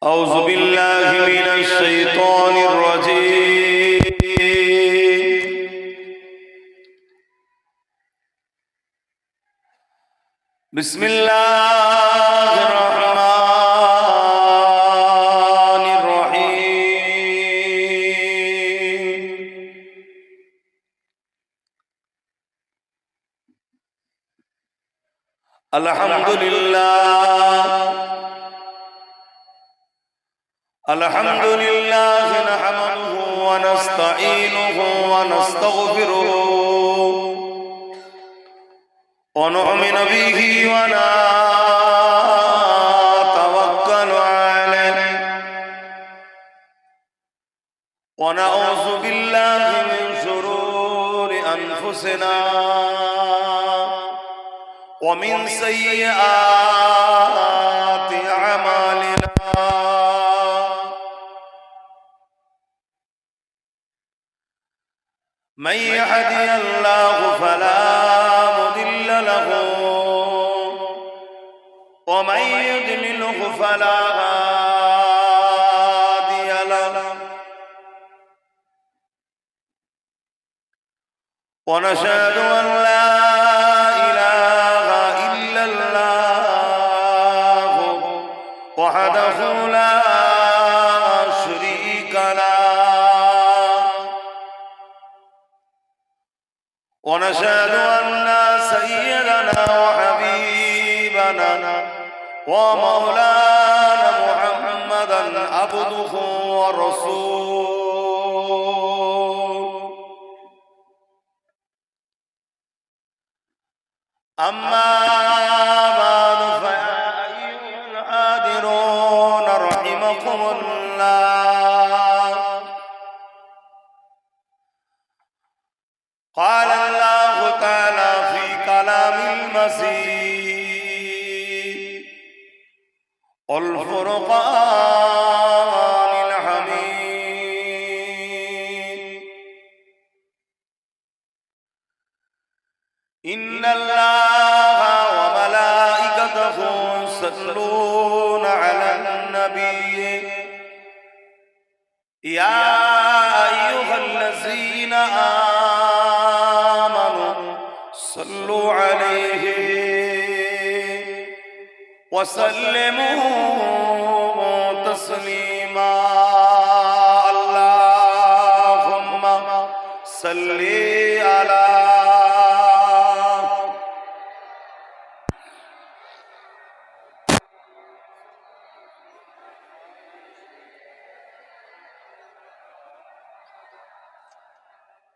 أعوذ بالله من الشيطان الرجيم بسم الله الرحمن الرحيم الحمد لله نحمده ونستعينه ونستغفره ونؤمن به ونتوكل عليه ونعوذ بالله من شرور أنفسنا ومن سيئات أعمالنا من يهدي الله فلا مضل له ومن يضلله فلا هادي له ونشهد أن لا إله إلا الله وحده لا شريك له ونشهد أن سيدنا وحبيبنا ومولانا محمدا عبده ورسوله أما بعد فيا أيها الحاضرون رحمكم الله قال الله تعالى في كلام المسيح والفرقان الحميد إن الله وملائكته يصلون على النبي يا أيها الذين آمنوا صلوا عليه وسلموا تسليما اللهم صل على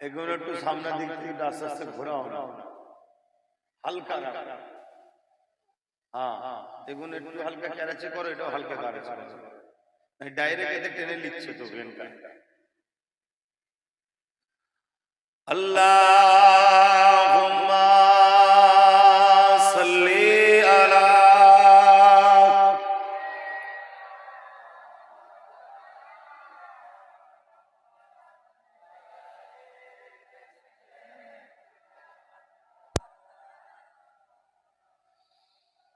এগুলো একটু সামনের দিক থেকে আস্তে আস্তে ঘোরাও না হালকা হ্যাঁ এগুলো একটু হালকা ক্যারেচে করো এটাও হালকা ক্যারেচে করো ডাইরেক্ট এতে টেনে নিচ্ছে তো ভেনটা আল্লাহুম্মা সাল্লি আলা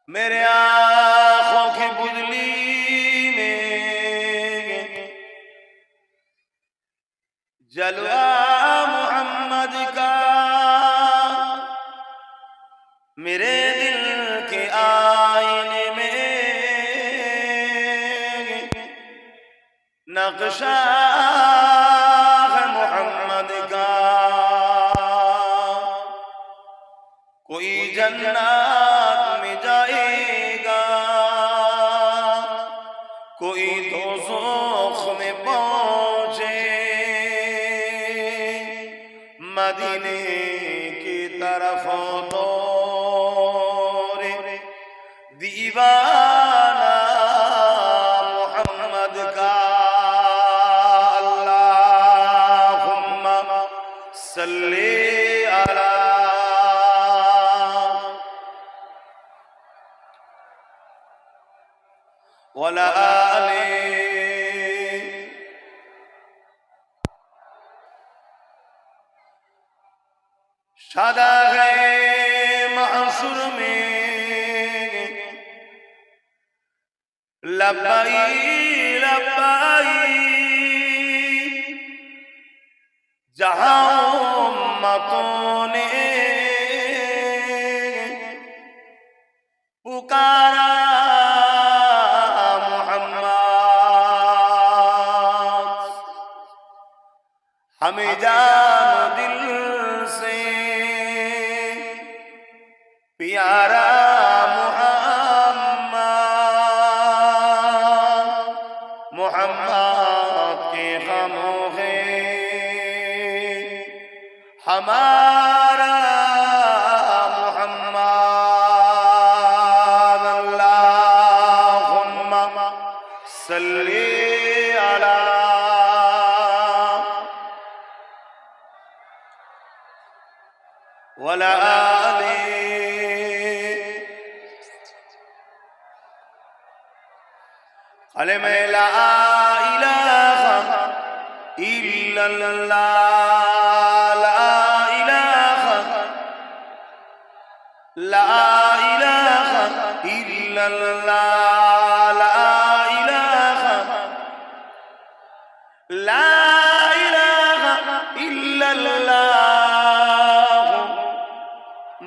मेरे आँखों की बुदली में जलवा मोहम्मद का मेरे दिल के आईने में नक्शा है मोहम्मद का कोई जन्नत में जाएगा कोई दोज़ख में पहुंचे मदीने की तरफ दौड़े दीवाना मोहम्मद का अल्लाहुम्मा सल्ली अला वला आले सादा है महशुर में लब्बाइक हमें जानो दिल से प्यारा मोहम्मद मोहम्मद के गमों है हमारा मोहम्मद अल्लाहुम्मा सल्ली अला वला आली कलमे ला इलाहा इल्लल्लाह ला इलाहा इल्लल्लाह ला इलाहा इल्लल्लाह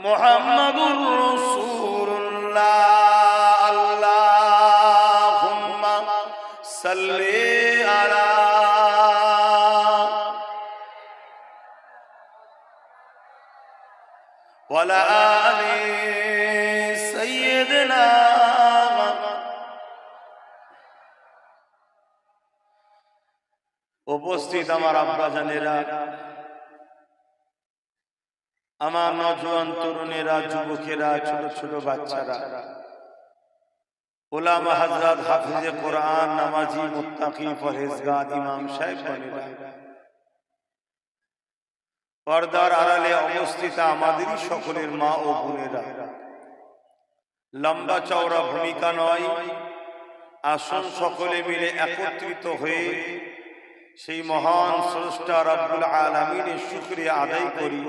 मुहम्मदुर रसूलुल्लाह अल्लाहुम्मा सल्ली अला वला आली सय्यदना। उपस्थित আমার আব্বা জানেরা, আমার নওজোয়ান তরুণেরা, যুবকেরা, ছোট ছোট বাচ্চারা, উলামা হযরত, হাফিজে কোরআন, নামাজি, মুত্তাকি, পরহেজগার, ইমাম সাহেব বনেরা, পর্দার আড়ালে অবস্থিত আমাদেরই সকলের মা ও বোনেরা, লম্বা চওড়া ভূমিকা নয়, আসুন সকলে মিলে একত্রিত হয়ে সেই মহান স্রষ্টা রব্বুল আলামিনের শুকরিয়া আদায় করি,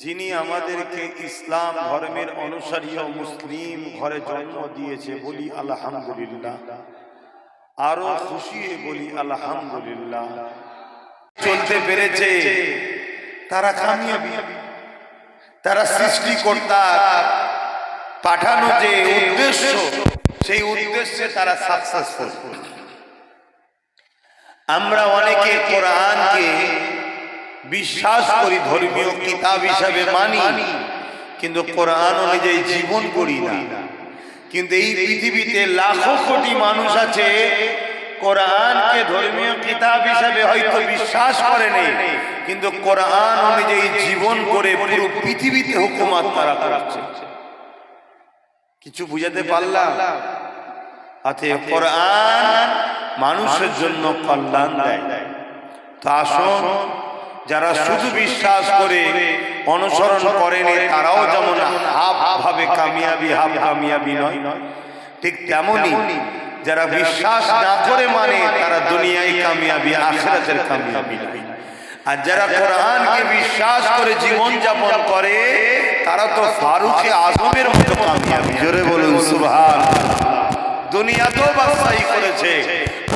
যিনি আমাদেরকে ইসলাম ধর্মের অনুসারী ও মুসলিম ঘরে জন্ম দিয়েছে। বলি আলহামদুলিল্লাহ, আরো খুশি বলি আলহামদুলিল্লাহ। চলতে পেরেছে তারা কামিয়াবি, তারা সৃষ্টিকর্তা পাঠানো যে উদ্দেশ্য, সেই উদ্দেশ্যে তারা সাকসেসফুল। আমরা অনেকে কোরআনকে বিশ্বাস করি, ধর্মীয় কিতাব হিসাবে মানি, কিন্তু কোরআন অনুযায়ী জীবন করি না। কিন্তু এই পৃথিবীতে লাখো কোটি মানুষ আছে কোরআনকে ধর্মীয় কিতাব হিসাবে হয়তো বিশ্বাস করে নেই, কিন্তু কোরআন অনুযায়ী জীবন করে পুরো পৃথিবীতে হুকুমত তারা করছে। কিছু বুঝাতে পারলাম? অতএব কোরআন মানুষের জন্য কল্যাণ দেয়। তা আসুন, যারা শুধু বিশ্বাস করে অনুসরণ করেনি তারাও যেমন হাফ ভাবে কামিয়াবি, হাফ কামিয়াবি নয়, ঠিক তেমনি যারা বিশ্বাস না করে মানে তারা দুনিয়ায় কামিয়াবি, আখিরাতের কামিয়াবি নয়। আর যারা কোরআনকে বিশ্বাস করে জীবন যাপন করে তারা তো ফারুকে আজমের মতো কামিয়াবি। জোরে বলুন সুবহানাল্লাহ। দুনিয়াতেও বাদশাহী করেছে,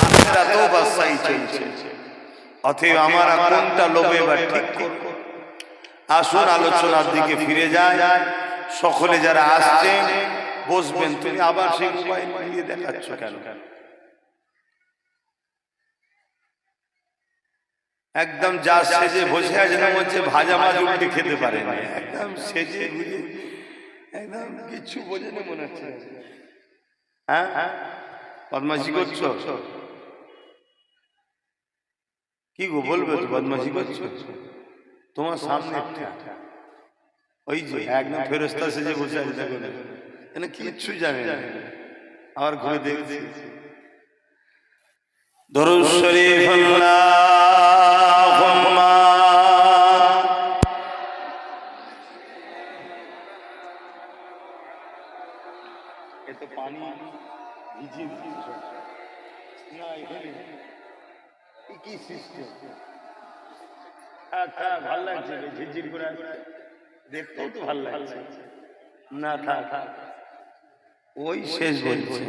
আখিরাতেও বাদশাহী চলছে। অতএব আমরা কোনটা লোভে বা ঠিক করব? আসুন আলোচনার দিকে ফিরে যায়। সকলে যারা আসছেন বসবেন। তুমি আবার সেই মোবাইল নিয়ে দেখাচ্ছ কেন? একদম যা সেজে বসে আছে না, হচ্ছে ভাজা মাছ উল্টে খেতে পারে না, একদম সেজে গুজে একদম কিছু বোঝে না মনে হচ্ছে। হ্যাঁ, বদমাশি করছো? কি গো বলবে তো বদমাশি করছো? তোমার সামনে ওই যে একদম ফেরেশতা সেজে বসে আছে, দেখো না, কিচ্ছু জানে না। আবার ঘুরে দেখছি দরুদ শরীফ আল্লাহুম্মা এত পানি ভিজিয়ে দিয়েছে না, এখানে কি সিস্টেম? হ্যাঁ, ভাল লাগছে, ঝিরঝির করে দেখতেও তো ভাল লাগছে না। থাক, ওই শেষ বলছে।